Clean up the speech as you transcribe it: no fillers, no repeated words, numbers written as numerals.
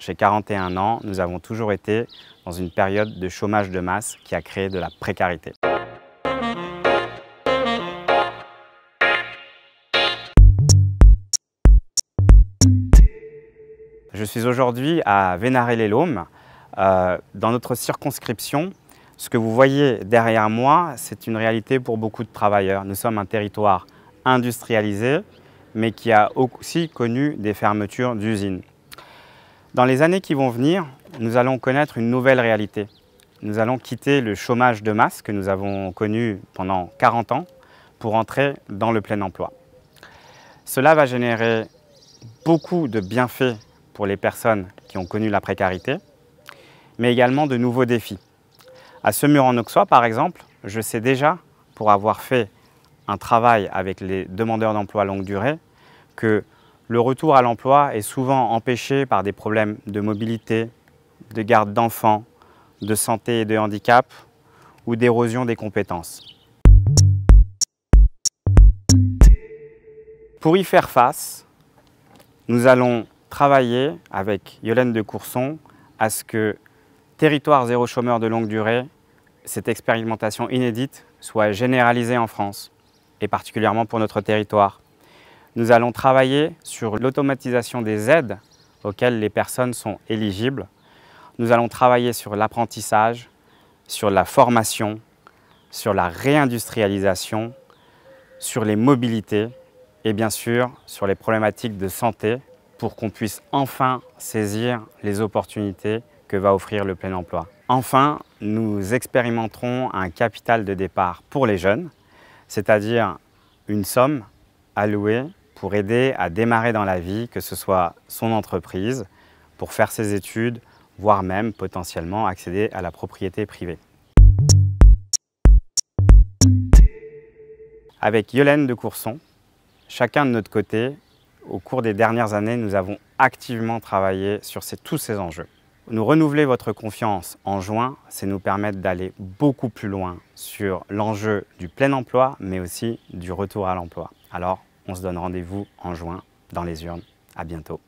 Chez 41 ans, nous avons toujours été dans une période de chômage de masse qui a créé de la précarité. Je suis aujourd'hui à Vénaré-les-Laumes. Dans notre circonscription, ce que vous voyez derrière moi, c'est une réalité pour beaucoup de travailleurs. Nous sommes un territoire industrialisé, mais qui a aussi connu des fermetures d'usines. Dans les années qui vont venir, nous allons connaître une nouvelle réalité. Nous allons quitter le chômage de masse que nous avons connu pendant 40 ans pour entrer dans le plein emploi. Cela va générer beaucoup de bienfaits pour les personnes qui ont connu la précarité, mais également de nouveaux défis. À Semur-en-Auxois, par exemple, je sais déjà, pour avoir fait un travail avec les demandeurs d'emploi longue durée, que le retour à l'emploi est souvent empêché par des problèmes de mobilité, de garde d'enfants, de santé et de handicap ou d'érosion des compétences. Pour y faire face, nous allons travailler avec Yolène de Courson à ce que Territoire zéro chômeur de longue durée, cette expérimentation inédite, soit généralisée en France et particulièrement pour notre territoire. Nous allons travailler sur l'automatisation des aides auxquelles les personnes sont éligibles. Nous allons travailler sur l'apprentissage, sur la formation, sur la réindustrialisation, sur les mobilités et bien sûr sur les problématiques de santé pour qu'on puisse enfin saisir les opportunités que va offrir le plein emploi. Enfin, nous expérimenterons un capital de départ pour les jeunes, c'est-à-dire une somme allouée pour aider à démarrer dans la vie, que ce soit son entreprise, pour faire ses études, voire même potentiellement accéder à la propriété privée. Avec Yolène de Courson, chacun de notre côté, au cours des dernières années, nous avons activement travaillé sur tous ces enjeux. Nous renouveler votre confiance en juin, c'est nous permettre d'aller beaucoup plus loin sur l'enjeu du plein emploi, mais aussi du retour à l'emploi. Alors, on se donne rendez-vous en juin dans les urnes. À bientôt.